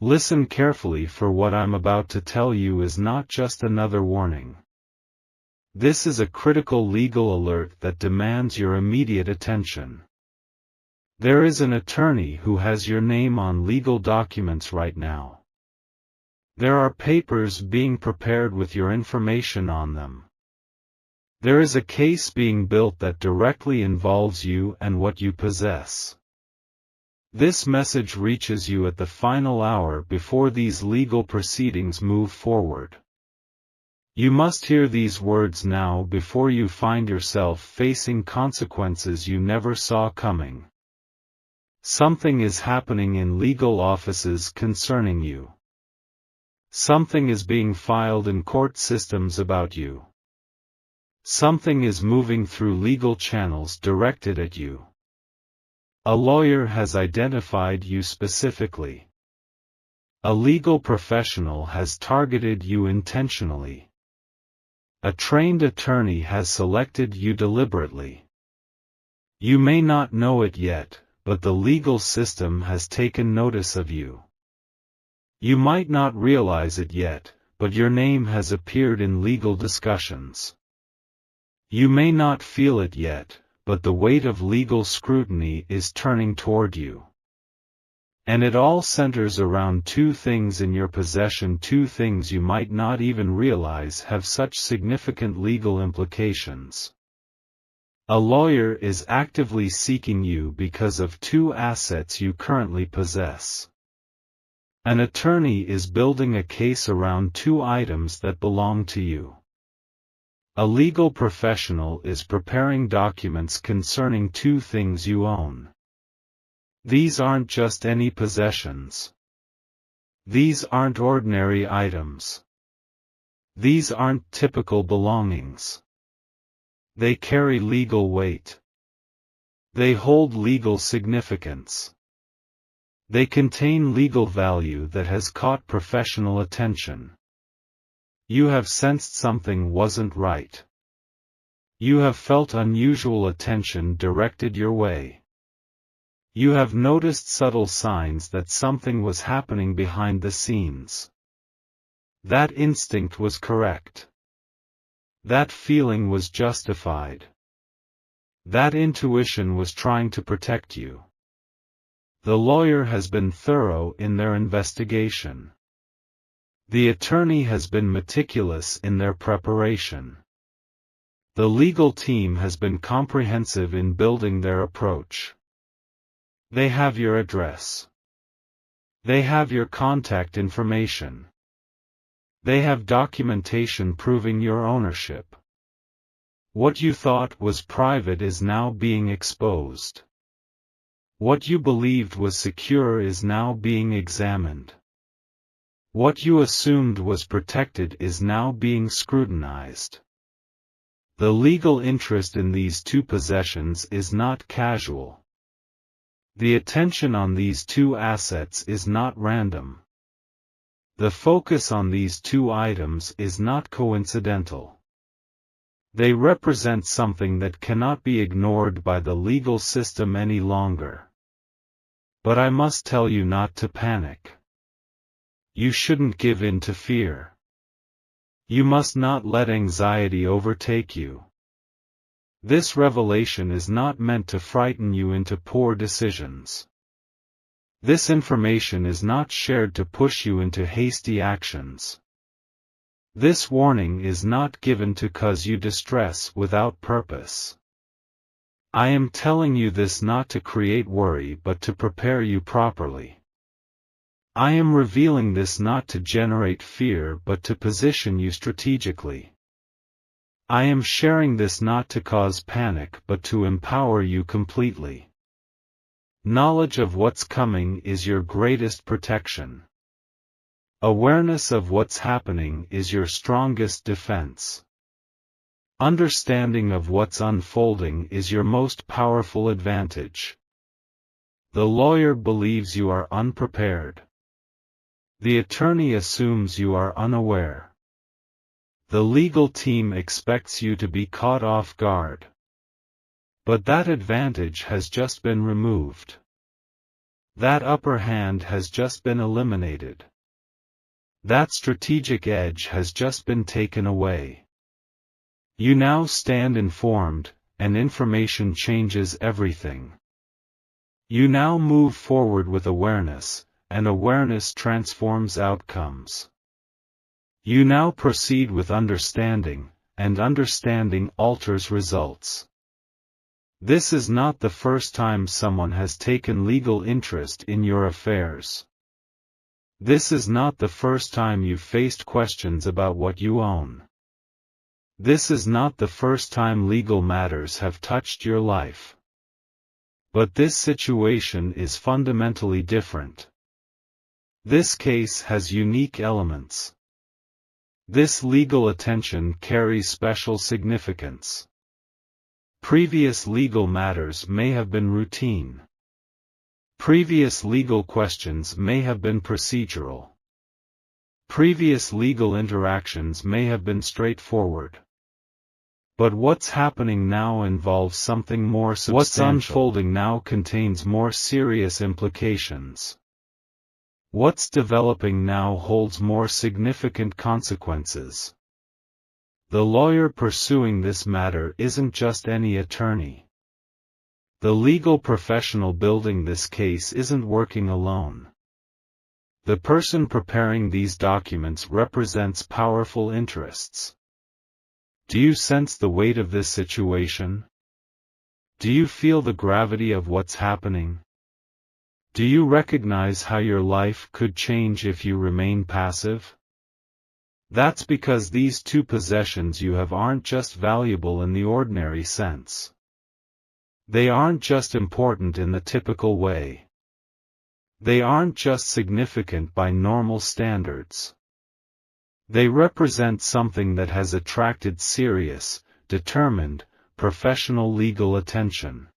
Listen carefully, for what I'm about to tell you is not just another warning. This is a critical legal alert that demands your immediate attention. There is an attorney who has your name on legal documents right now. There are papers being prepared with your information on them. There is a case being built that directly involves you and what you possess. This message reaches you at the final hour before these legal proceedings move forward. You must hear these words now before you find yourself facing consequences you never saw coming. Something is happening in legal offices concerning you. Something is being filed in court systems about you. Something is moving through legal channels directed at you. A lawyer has identified you specifically. A legal professional has targeted you intentionally. A trained attorney has selected you deliberately. You may not know it yet, but the legal system has taken notice of you. You might not realize it yet, but your name has appeared in legal discussions. You may not feel it yet, but the weight of legal scrutiny is turning toward you. And it all centers around two things in your possession, two things you might not even realize have such significant legal implications. A lawyer is actively seeking you because of two assets you currently possess. An attorney is building a case around two items that belong to you. A legal professional is preparing documents concerning two things you own. These aren't just any possessions. These aren't ordinary items. These aren't typical belongings. They carry legal weight. They hold legal significance. They contain legal value that has caught professional attention. You have sensed something wasn't right. You have felt unusual attention directed your way. You have noticed subtle signs that something was happening behind the scenes. That instinct was correct. That feeling was justified. That intuition was trying to protect you. The lawyer has been thorough in their investigation. The attorney has been meticulous in their preparation. The legal team has been comprehensive in building their approach. They have your address. They have your contact information. They have documentation proving your ownership. What you thought was private is now being exposed. What you believed was secure is now being examined. What you assumed was protected is now being scrutinized. The legal interest in these two possessions is not casual. The attention on these two assets is not random. The focus on these two items is not coincidental. They represent something that cannot be ignored by the legal system any longer. But I must tell you not to panic. You shouldn't give in to fear. You must not let anxiety overtake you. This revelation is not meant to frighten you into poor decisions. This information is not shared to push you into hasty actions. This warning is not given to cause you distress without purpose. I am telling you this not to create worry but to prepare you properly. I am revealing this not to generate fear but to position you strategically. I am sharing this not to cause panic but to empower you completely. Knowledge of what's coming is your greatest protection. Awareness of what's happening is your strongest defense. Understanding of what's unfolding is your most powerful advantage. The lawyer believes you are unprepared. The attorney assumes you are unaware. The legal team expects you to be caught off guard. But that advantage has just been removed. That upper hand has just been eliminated. That strategic edge has just been taken away. You now stand informed, and information changes everything. You now move forward with awareness, and awareness transforms outcomes. You now proceed with understanding, and understanding alters results. This is not the first time someone has taken legal interest in your affairs. This is not the first time you've faced questions about what you own. This is not the first time legal matters have touched your life. But this situation is fundamentally different. This case has unique elements. This legal attention carries special significance. Previous legal matters may have been routine. Previous legal questions may have been procedural. Previous legal interactions may have been straightforward. But what's happening now involves something more substantial. What's unfolding now contains more serious implications. What's developing now holds more significant consequences. The lawyer pursuing this matter isn't just any attorney. The legal professional building this case isn't working alone. The person preparing these documents represents powerful interests. Do you sense the weight of this situation? Do you feel the gravity of what's happening? Do you recognize how your life could change if you remain passive? That's because these two possessions you have aren't just valuable in the ordinary sense. They aren't just important in the typical way. They aren't just significant by normal standards. They represent something that has attracted serious, determined, professional legal attention.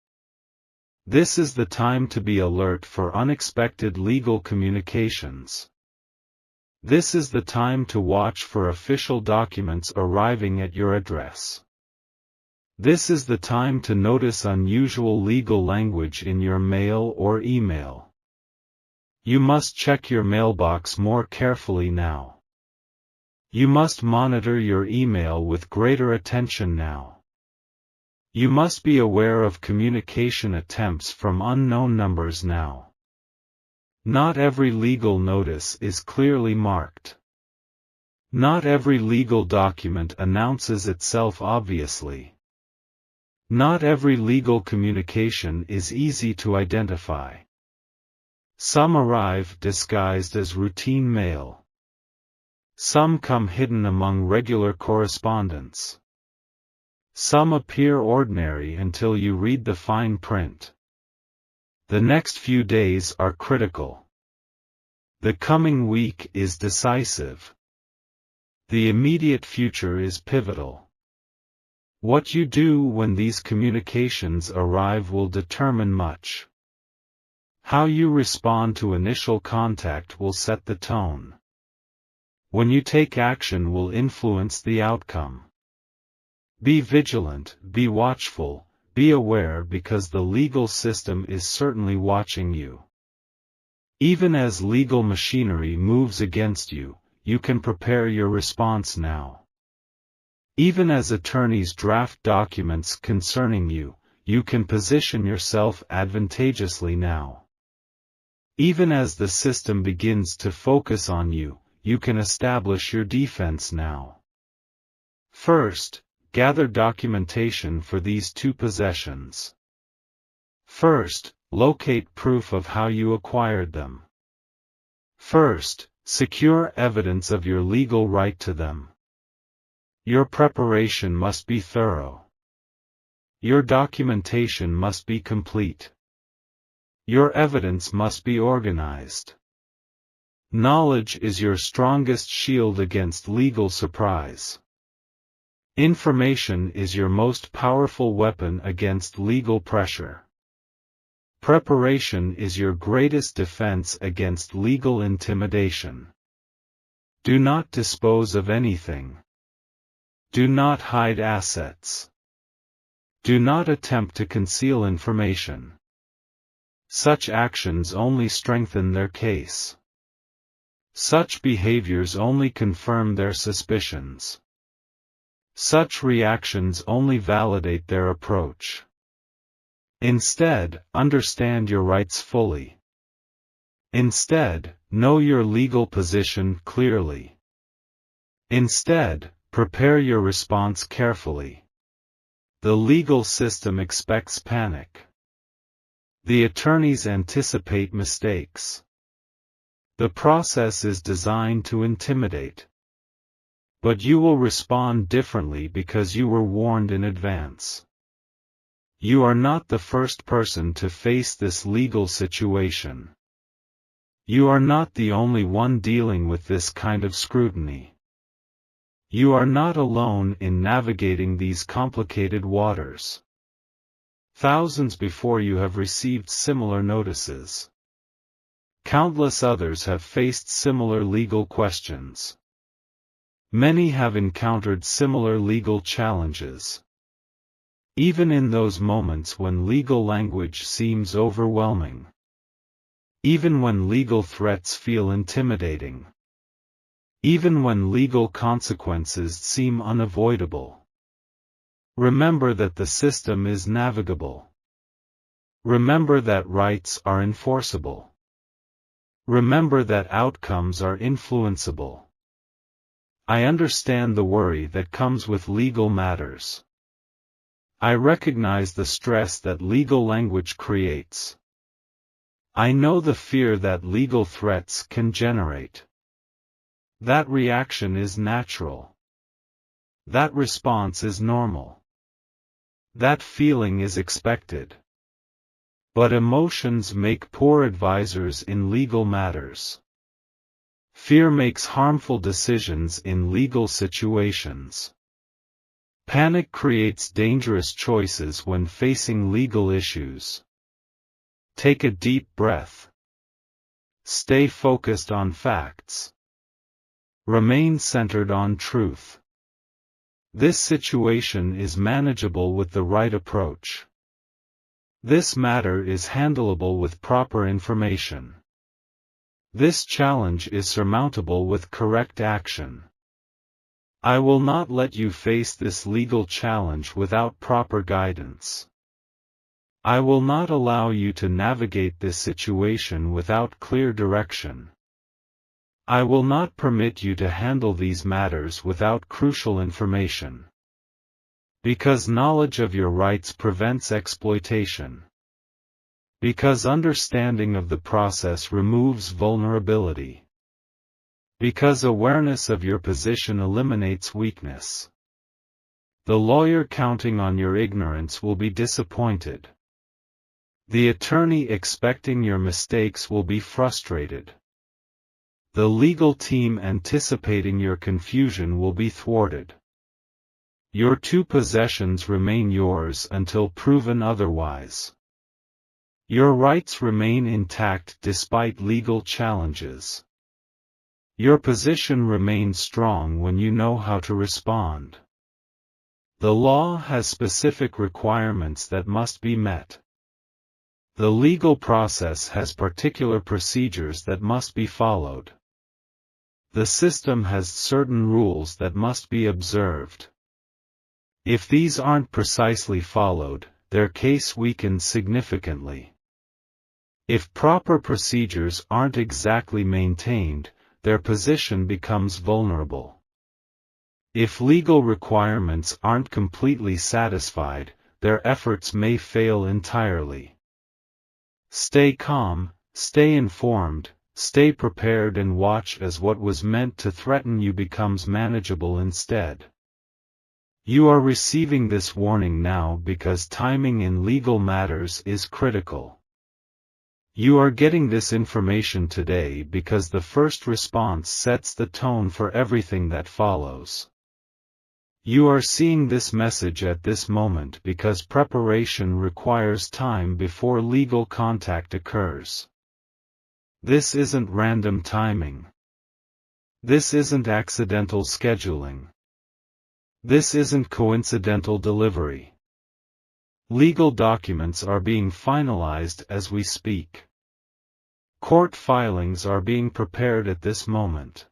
This is the time to be alert for unexpected legal communications. This is the time to watch for official documents arriving at your address. This is the time to notice unusual legal language in your mail or email. You must check your mailbox more carefully now. You must monitor your email with greater attention now. You must be aware of communication attempts from unknown numbers now. Not every legal notice is clearly marked. Not every legal document announces itself obviously. Not every legal communication is easy to identify. Some arrive disguised as routine mail. Some come hidden among regular correspondence. Some appear ordinary until you read the fine print. The next few days are critical. The coming week is decisive. The immediate future is pivotal. What you do when these communications arrive will determine much. How you respond to initial contact will set the tone. When you take action will influence the outcome. Be vigilant, be watchful, be aware because the legal system is certainly watching you. Even as legal machinery moves against you, you can prepare your response now. Even as attorneys draft documents concerning you, you can position yourself advantageously now. Even as the system begins to focus on you, you can establish your defense now. First, gather documentation for these two possessions. First, locate proof of how you acquired them. First, secure evidence of your legal right to them. Your preparation must be thorough. Your documentation must be complete. Your evidence must be organized. Knowledge is your strongest shield against legal surprise. Information is your most powerful weapon against legal pressure. Preparation is your greatest defense against legal intimidation. Do not dispose of anything. Do not hide assets. Do not attempt to conceal information. Such actions only strengthen their case. Such behaviors only confirm their suspicions. Such reactions only validate their approach. Instead, understand your rights fully. Instead, know your legal position clearly. Instead, prepare your response carefully. The legal system expects panic. The attorneys anticipate mistakes. The process is designed to intimidate. But you will respond differently because you were warned in advance. You are not the first person to face this legal situation. You are not the only one dealing with this kind of scrutiny. You are not alone in navigating these complicated waters. Thousands before you have received similar notices. Countless others have faced similar legal questions. Many have encountered similar legal challenges. Even in those moments when legal language seems overwhelming. Even when legal threats feel intimidating. Even when legal consequences seem unavoidable. Remember that the system is navigable. Remember that rights are enforceable. Remember that outcomes are influenceable. I understand the worry that comes with legal matters. I recognize the stress that legal language creates. I know the fear that legal threats can generate. That reaction is natural. That response is normal. That feeling is expected. But emotions make poor advisors in legal matters. Fear makes harmful decisions in legal situations. Panic creates dangerous choices when facing legal issues. Take a deep breath. Stay focused on facts. Remain centered on truth. This situation is manageable with the right approach. This matter is handleable with proper information. This challenge is surmountable with correct action. I will not let you face this legal challenge without proper guidance. I will not allow you to navigate this situation without clear direction. I will not permit you to handle these matters without crucial information. Because knowledge of your rights prevents exploitation. Because understanding of the process removes vulnerability. Because awareness of your position eliminates weakness. The lawyer counting on your ignorance will be disappointed. The attorney expecting your mistakes will be frustrated. The legal team anticipating your confusion will be thwarted. Your two possessions remain yours until proven otherwise. Your rights remain intact despite legal challenges. Your position remains strong when you know how to respond. The law has specific requirements that must be met. The legal process has particular procedures that must be followed. The system has certain rules that must be observed. If these aren't precisely followed, their case weakens significantly. If proper procedures aren't exactly maintained, their position becomes vulnerable. If legal requirements aren't completely satisfied, their efforts may fail entirely. Stay calm, stay informed, stay prepared and watch as what was meant to threaten you becomes manageable instead. You are receiving this warning now because timing in legal matters is critical. You are getting this information today because the first response sets the tone for everything that follows. You are seeing this message at this moment because preparation requires time before legal contact occurs. This isn't random timing. This isn't accidental scheduling. This isn't coincidental delivery. Legal documents are being finalized as we speak. Court filings are being prepared at this moment.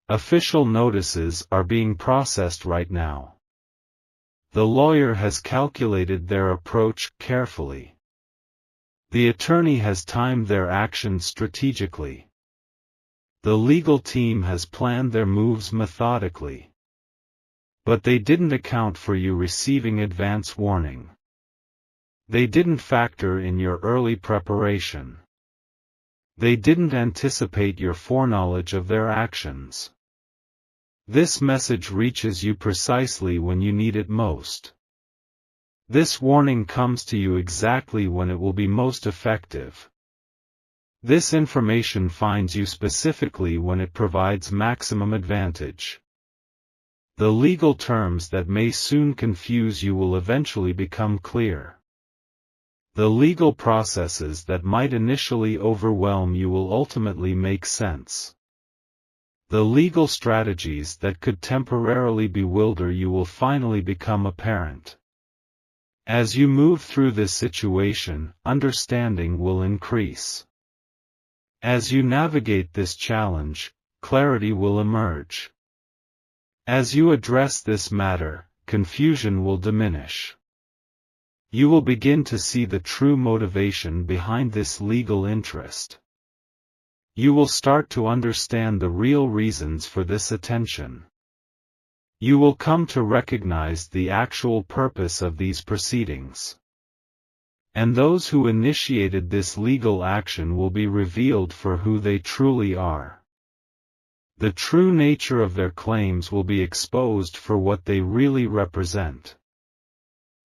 Official notices are being processed right now. The lawyer has calculated their approach carefully. The attorney has timed their actions strategically. The legal team has planned their moves methodically. But they didn't account for you receiving advance warning. They didn't factor in your early preparation. They didn't anticipate your foreknowledge of their actions. This message reaches you precisely when you need it most. This warning comes to you exactly when it will be most effective. This information finds you specifically when it provides maximum advantage. The legal terms that may soon confuse you will eventually become clear. The legal processes that might initially overwhelm you will ultimately make sense. The legal strategies that could temporarily bewilder you will finally become apparent. As you move through this situation, understanding will increase. As you navigate this challenge, clarity will emerge. As you address this matter, confusion will diminish. You will begin to see the true motivation behind this legal interest. You will start to understand the real reasons for this attention. You will come to recognize the actual purpose of these proceedings. And those who initiated this legal action will be revealed for who they truly are. The true nature of their claims will be exposed for what they really represent.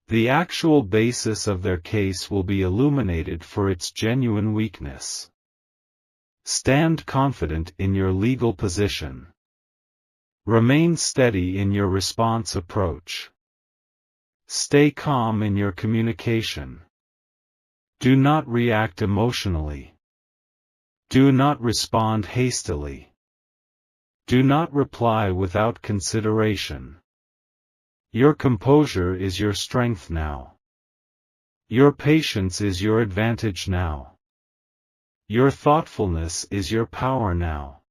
The actual basis of their case will be illuminated for its genuine weakness. Stand confident in your legal position. Remain steady in your response approach. Stay calm in your communication. Do not react emotionally. Do not respond hastily. Do not reply without consideration. Your composure is your strength now. Your patience is your advantage now. Your thoughtfulness is your power now.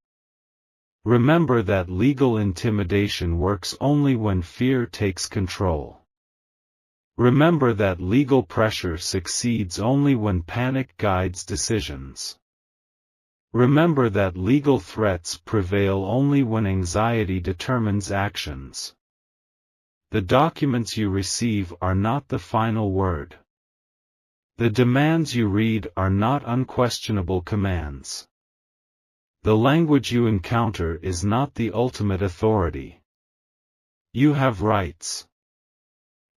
Remember that legal intimidation works only when fear takes control. Remember that legal pressure succeeds only when panic guides decisions. Remember that legal threats prevail only when anxiety determines actions. The documents you receive are not the final word. The demands you read are not unquestionable commands. The language you encounter is not the ultimate authority. You have rights.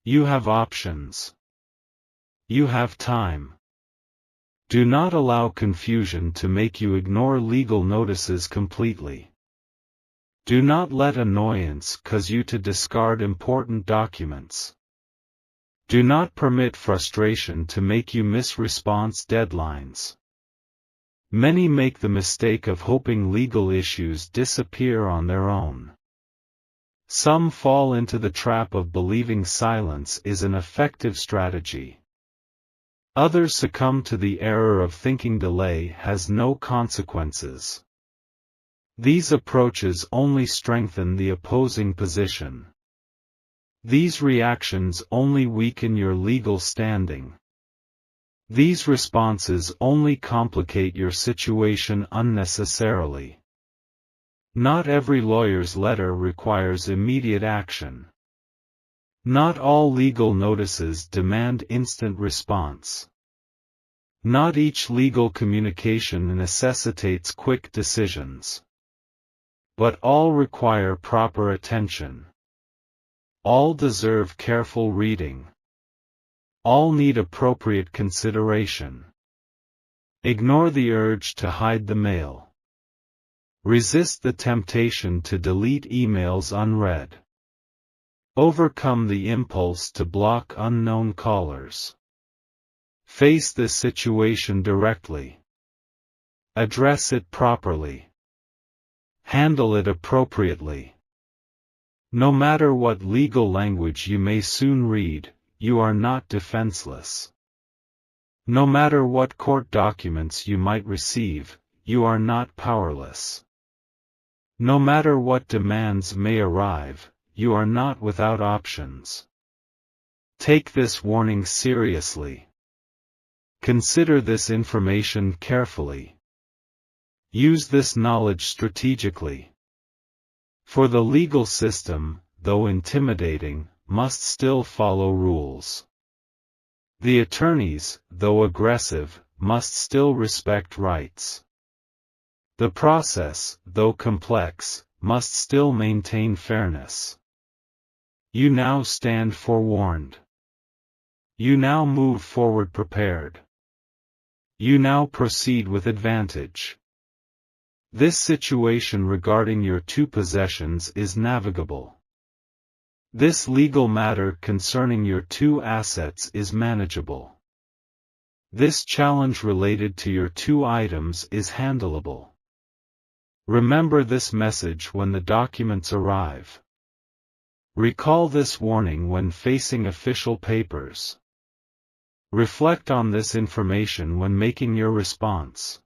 You have options. You have time. Do not allow confusion to make you ignore legal notices completely. Do not let annoyance cause you to discard important documents. Do not permit frustration to make you miss response deadlines. Many make the mistake of hoping legal issues disappear on their own. Some fall into the trap of believing silence is an effective strategy. Others succumb to the error of thinking delay has no consequences. These approaches only strengthen the opposing position. These reactions only weaken your legal standing. These responses only complicate your situation unnecessarily. Not every lawyer's letter requires immediate action. Not all legal notices demand instant response. Not each legal communication necessitates quick decisions. But all require proper attention. All deserve careful reading. All need appropriate consideration. Ignore the urge to hide the mail. Resist the temptation to delete emails unread. Overcome the impulse to block unknown callers. Face this situation directly. Address it properly. Handle it appropriately. No matter what legal language you may soon read, you are not defenseless. No matter what court documents you might receive, you are not powerless. No matter what demands may arrive, you are not without options. Take this warning seriously. Consider this information carefully. Use this knowledge strategically. For the legal system, though intimidating, must still follow rules. The attorneys, though aggressive, must still respect rights. The process, though complex, must still maintain fairness. You now stand forewarned. You now move forward prepared. You now proceed with advantage. This situation regarding your two possessions is navigable. This legal matter concerning your two assets is manageable. This challenge related to your two items is handleable. Remember this message when the documents arrive. Recall this warning when facing official papers. Reflect on this information when making your response.